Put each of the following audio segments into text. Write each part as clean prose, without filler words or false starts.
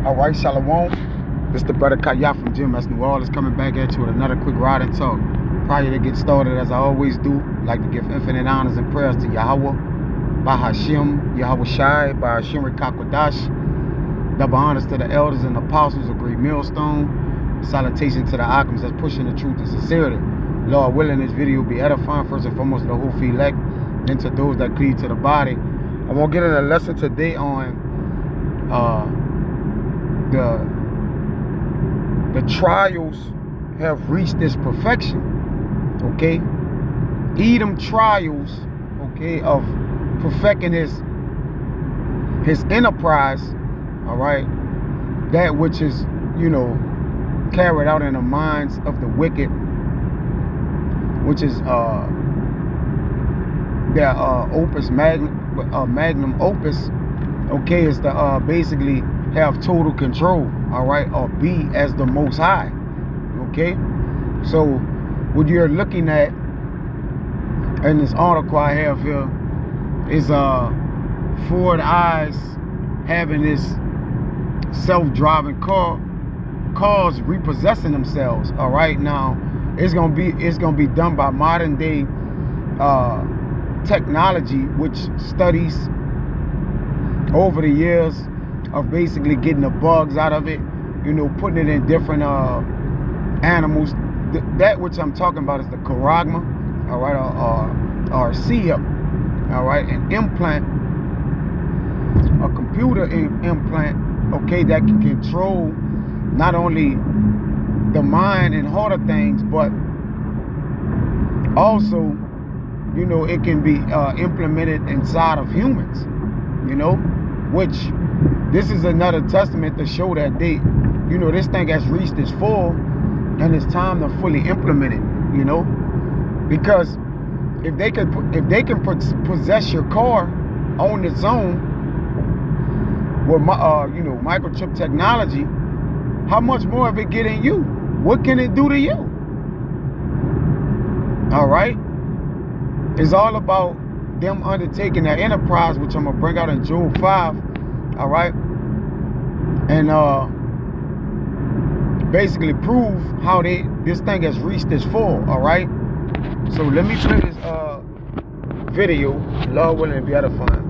All right, Shalom. This is the brother Kaya from GMS New Orleans coming back at you with another quick ride and talk. Prior to get started, as I always do, I'd like to give infinite honors and prayers to Yahweh, by Hashem, Yahweh Shai, by Hashem Rikakwadash. Double honors to the elders and apostles of Great Millstone. Salutation to the Akims that's pushing the truth and sincerity. Lord willing, this video will be edifying first and foremost to the whole elect, and to those that cleave to the body. I want to get in a lesson today on the trials have reached this perfection. Okay, Edom trials, okay, of perfecting his enterprise. All right, that which is, you know, carried out in the minds of the wicked, which is their opus magnum opus. Okay, is to basically have total control. All right, or be as the Most High. Okay, so what you're looking at in this article I have here is Ford Eyes having this self-driving cars repossessing themselves. All right, now it's gonna be done by modern day technology, which studies over the years of basically getting the bugs out of it, you know, putting it in different animals. That which I'm talking about is the charagma, all right, or SEA, all right, an implant, a computer implant, okay, that can control not only the mind and heart of things, but also, you know, it can be implemented inside of humans, you know, which this is another testament to show that you know, this thing has reached its full and it's time to fully implement it, you know, because if they can possess your car on its own with you know, microchip technology, how much more of it get in you? What can it do to you? All right, it's all about them undertaking their enterprise, which I'm gonna bring out in Job 5. All right, and basically prove how this thing has reached its full. All right, so let me play this video. Lord willing, to be edifying.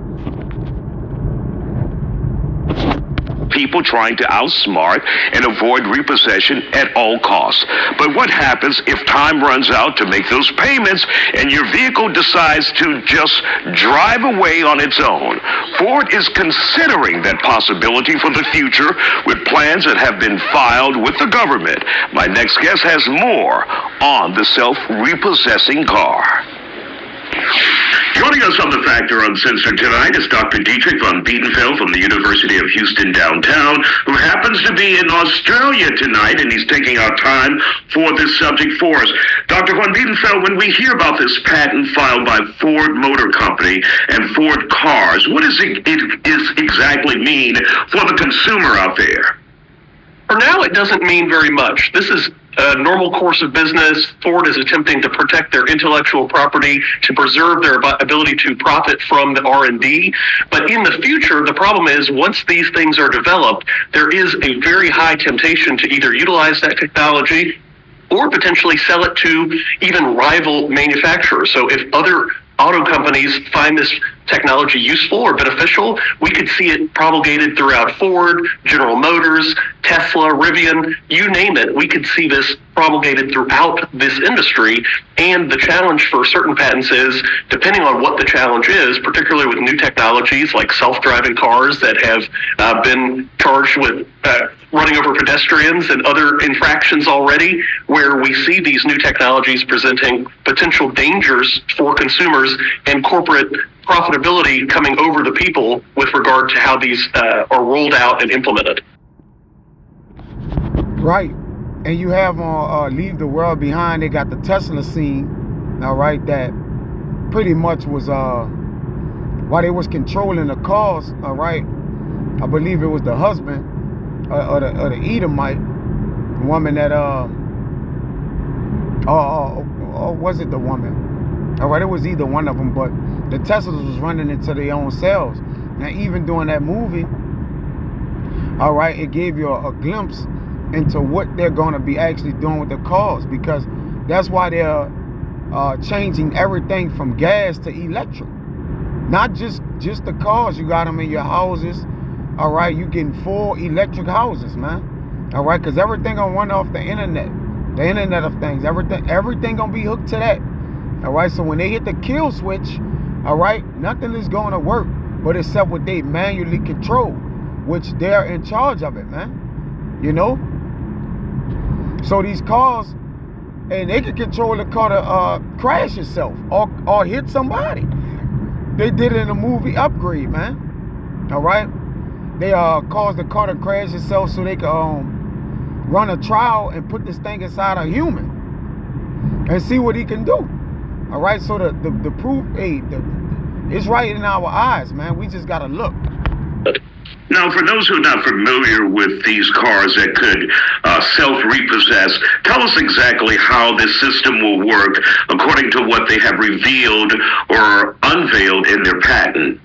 People trying to outsmart and avoid repossession at all costs. But what happens if time runs out to make those payments and your vehicle decides to just drive away on its own? Ford is considering that possibility for the future with plans that have been filed with the government. My next guest has more on the self-repossessing car. Joining us on The Factor Uncensored tonight is Dr. Dietrich von Biedenfeld from the University of Houston downtown, who happens to be in Australia tonight, and he's taking our time for this subject for us. Dr. von Biedenfeld, when we hear about this patent filed by Ford Motor Company and Ford Cars, what does it exactly mean for the consumer out there? For now, it doesn't mean very much. This is a normal course of business. Ford is attempting to protect their intellectual property, to preserve their ability to profit from the R&D. But in the future, the problem is once these things are developed, there is a very high temptation to either utilize that technology or potentially sell it to even rival manufacturers. So if other auto companies find this technology useful or beneficial, we could see it promulgated throughout Ford, General Motors, Tesla, Rivian, you name it. We could see this promulgated throughout this industry. And the challenge for certain patents is, depending on what the challenge is, particularly with new technologies like self-driving cars that have been charged with running over pedestrians and other infractions already, where we see these new technologies presenting potential dangers for consumers and corporate profitability coming over the people with regard to how these are rolled out and implemented. Right, and you have on Leave the World Behind, they got the Tesla scene, all right, that pretty much was while they was controlling the cars, all right, I believe it was the husband or the Edomite woman that or was it the woman? All right, it was either one of them, but the Teslas was running into their own selves. Now, even during that movie, All right, it gave you a glimpse into what they're going to be actually doing with the cars, because that's why they're changing everything from gas to electric. Not just the cars, you got them in your houses. All right, you getting full electric houses, man. All right, because everything gonna run off the internet of things. Everything gonna be hooked to that. All right, so when they hit the kill switch, all right, nothing is going to work, but except what they manually control, which they're in charge of it, man. You know. So these cars, and they can control the car to crash itself or hit somebody. They did it in the movie Upgrade, man. All right, they caused the car to crash itself so they could run a trial and put this thing inside a human and see what he can do. All right, so the proof, it's right in our eyes, man. We just gotta look. Now, for those who are not familiar with these cars that could self-repossess, tell us exactly how this system will work according to what they have revealed or unveiled in their patent.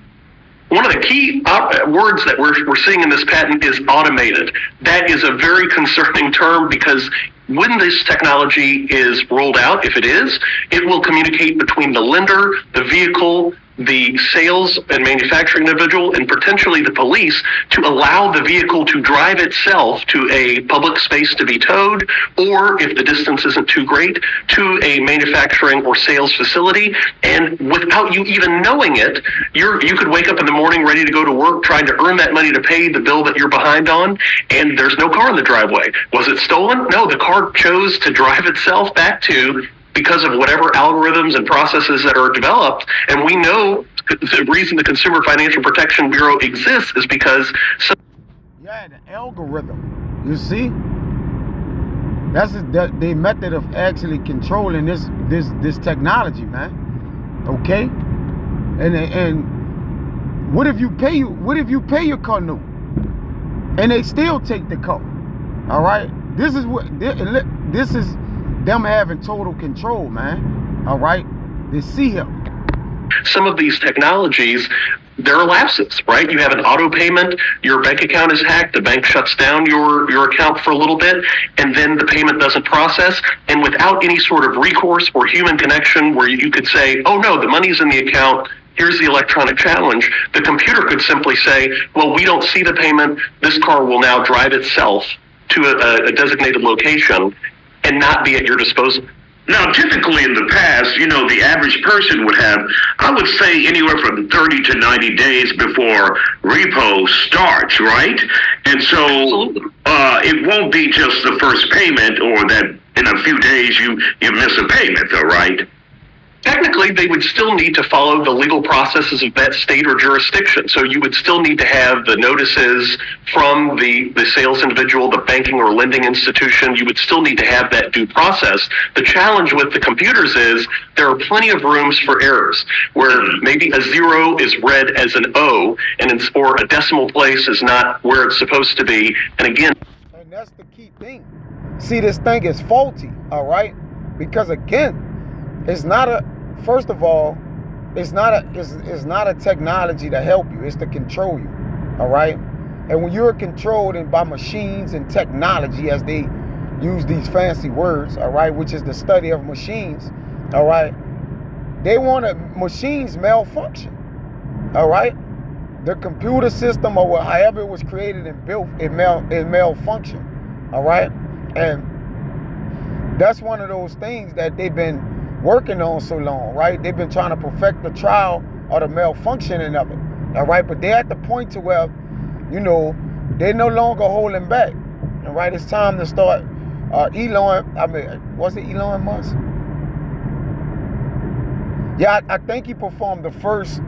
One of the key words that we're seeing in this patent is automated. That is a very concerning term, because when this technology is rolled out, if it is, it will communicate between the lender, the vehicle, the sales and manufacturing individual, and potentially the police, to allow the vehicle to drive itself to a public space to be towed, or if the distance isn't too great, to a manufacturing or sales facility. And without you even knowing it, you could wake up in the morning ready to go to work, trying to earn that money to pay the bill that you're behind on, and there's no car in the driveway. Was it stolen? No, the car chose to drive itself back to, because of whatever algorithms and processes that are developed. And we know the reason the Consumer Financial Protection Bureau exists is because... Yeah, the algorithm. You see? That's the method of actually controlling this technology, man. Okay? And what if you pay your car note and they still take the car? All right? This is them having total control, man. All right? They see him. Some of these technologies, there are lapses, right? You have an auto payment, your bank account is hacked, the bank shuts down your account for a little bit, and then the payment doesn't process. And without any sort of recourse or human connection where you could say, oh no, the money's in the account, here's the electronic challenge, the computer could simply say, well, we don't see the payment, this car will now drive itself to a designated location and not be at your disposal. Now, typically in the past, the average person would have, I would say, anywhere from 30 to 90 days before repo starts, right? And so it won't be just the first payment, or that in a few days you miss a payment, though, right? Technically, they would still need to follow the legal processes of that state or jurisdiction. So you would still need to have the notices from the sales individual, the banking or lending institution. You would still need to have that due process. The challenge with the computers is there are plenty of rooms for errors, where maybe a 0 is read as an O, or a decimal place is not where it's supposed to be. And again... And that's the key thing. See, this thing is faulty, all right? Because again, it's not a, first of all, it's not a technology to help you. It's to control you, all right? And when you're controlled by machines and technology, as they use these fancy words, all right, which is the study of machines, all right, machines malfunction, all right? The computer system, or however it was created and built, it malfunction, all right? And that's one of those things that they've been working on so long, right? They've been trying to perfect the trial or the malfunctioning of it, all right? But they're at the point to where, they're no longer holding back, all right? It's time to start. Was it Elon Musk? Yeah, I think he performed the first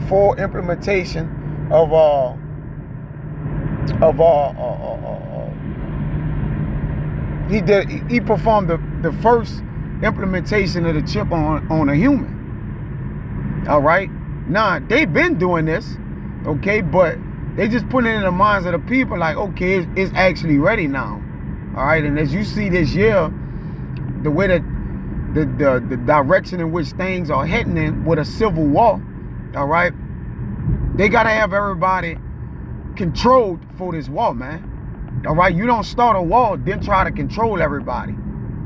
full implementation of he performed the first implementation of the chip on a human. All right, now they've been doing this, okay, but they just put it in the minds of the people like, okay, it's actually ready now. All right, and as you see this year, the way that the direction in which things are heading in with a civil war, all right, they gotta have everybody controlled for this war, man. All right, you don't start a war, then try to control everybody.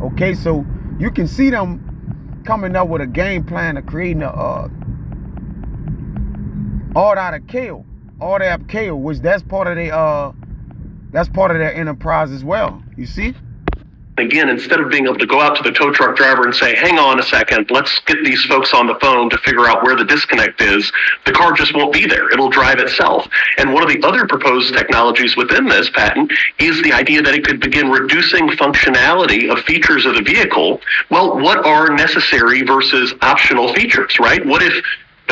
Okay, so you can see them coming up with a game plan of creating a order of chaos, which that's part of their enterprise as well. You see? Again, instead of being able to go out to the tow truck driver and say, hang on a second, let's get these folks on the phone to figure out where the disconnect is, the car just won't be there. It'll drive itself. And one of the other proposed technologies within this patent is the idea that it could begin reducing functionality of features of the vehicle. Well, what are necessary versus optional features, right? What if,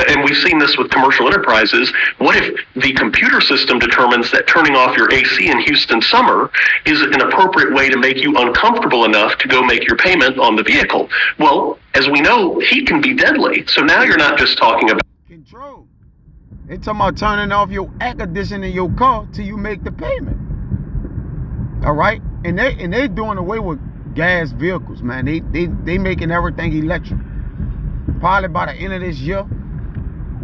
and we've seen this with commercial enterprises, what if the computer system determines that turning off your AC in Houston summer is an appropriate way to make you uncomfortable enough to go make your payment on the vehicle? Well, as we know, heat can be deadly. So now you're not just talking about control. They talking about turning off your air conditioning in your car till you make the payment. All right? And they doing away with gas vehicles, man. They making everything electric. Probably by the end of this year,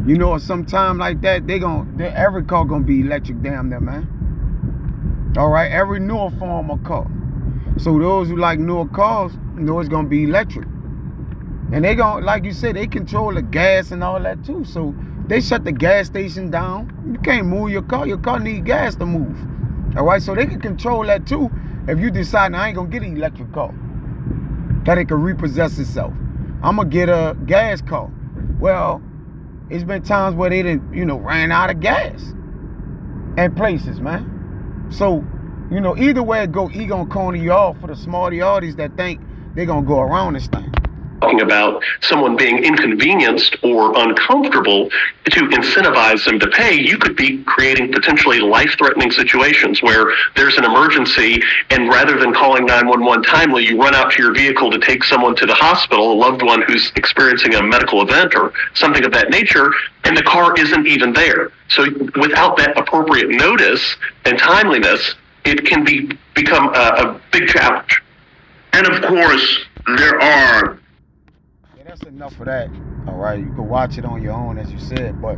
you know, or sometime like that, every car gonna be electric damn near, man. All right, every newer form of car. So those who like newer cars, know it's gonna be electric. And they gonna, like you said, they control the gas and all that too. So they shut the gas station down. You can't move your car. Your car need gas to move. All right, so they can control that too. If you decide, I ain't gonna get an electric car, that it can repossess itself. I'm gonna get a gas car. Well, it's been times where they didn't, ran out of gas in places, man. So, either way it go, he gonna corner you off for the smarty artists that think they gonna go around this thing. Talking about someone being inconvenienced or uncomfortable to incentivize them to pay, you could be creating potentially life-threatening situations where there's an emergency, and rather than calling 911 timely, you run out to your vehicle to take someone to the hospital, a loved one who's experiencing a medical event or something of that nature, and the car isn't even there. So without that appropriate notice and timeliness, it can become a big challenge. And of course, there are... That's enough of that. All right, you can watch it on your own, as you said, but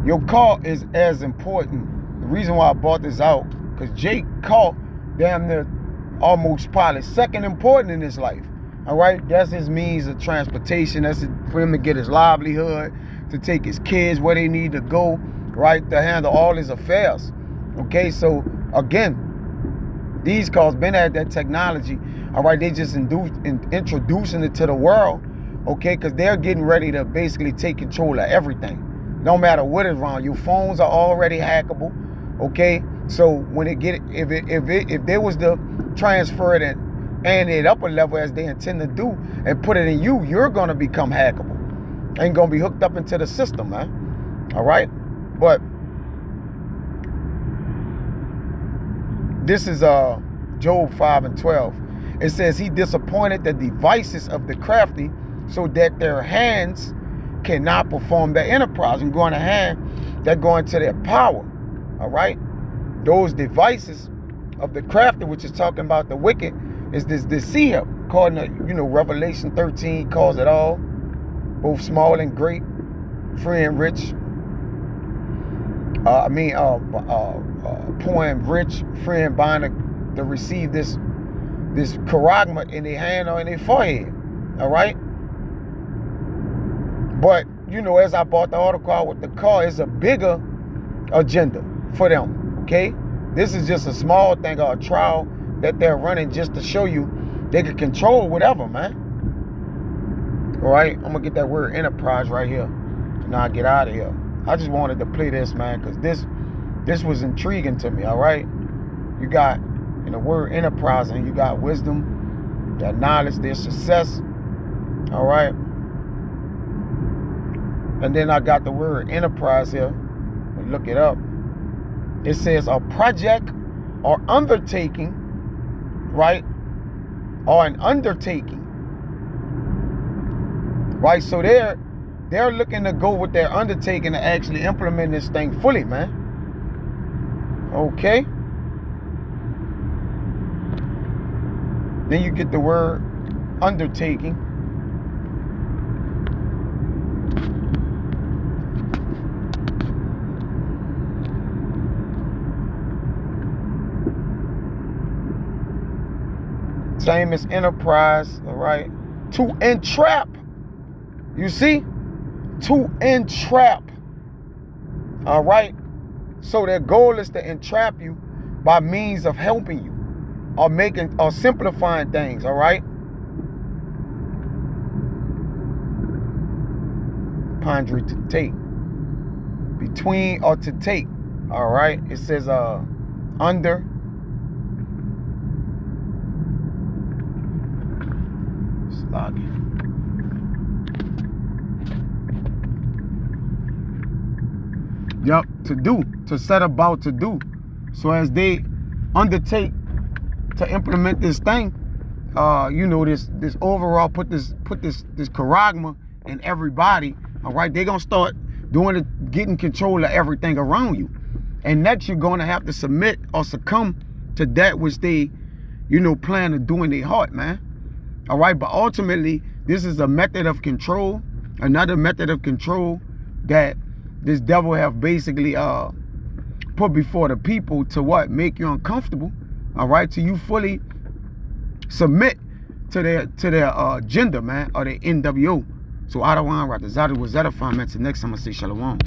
your car is as important. The reason why I brought this out, because Jake caught damn near almost probably second important in his life. All right, that's his means of transportation. That's for him to get his livelihood, to take his kids where they need to go, right, to handle all his affairs. Okay, so again, these cars been at that technology. All right, they just introducing it to the world, okay, because they're getting ready to basically take control of everything. No matter what is wrong, your phones are already hackable, okay. So when if they was to transfer it and it up a level as they intend to do and put it in you, you're gonna become hackable. Ain't gonna be hooked up into the system, man. All right, but this is Job 5:12. It says, he disappointed the devices of the crafty so that their hands cannot perform their enterprise. And going to hand, that go into their power. All right? Those devices of the crafty, which is talking about the wicked, is this deceiver. According to, Revelation 13 calls it all, both small and great, free and rich. Poor and rich, free and bond to receive this charagma in their hand or in their forehead. All right? But, as I bought the article out with the car, it's a bigger agenda for them. Okay? This is just a small thing or a trial that they're running just to show you they can control whatever, man. All right? I'm going to get that word enterprise right here. Now I get out of here. I just wanted to play this, man, because this was intriguing to me. All right? You got in the word enterprise, and you got wisdom, that knowledge, there's success. All right. And then I got the word enterprise here. Look it up. It says a project or undertaking, right? Or an undertaking. Right? So they're looking to go with their undertaking to actually implement this thing fully, man. Okay. Then you get the word undertaking. Same as enterprise, all right? To entrap. You see? To entrap. All right? So their goal is to entrap you by means of helping you or simplifying things, all right? Pondry, to take. Between or to take, all right? It says under. Slogging. Yup, to do, to set about to do. So as they undertake to implement this thing, you know, this overall put this charagma in everybody. All right, they're gonna start doing it, getting control of everything around you, and next you're gonna have to submit or succumb to that which they, you know, plan to do in their heart, man. All right, but ultimately this is a method of control, another method of control that this devil have basically put before the people to what? Make you uncomfortable, all right, till you fully submit to their agenda, man, or their NWO. So Adawan Ratazadu was that a fine. Next time I say Shalom.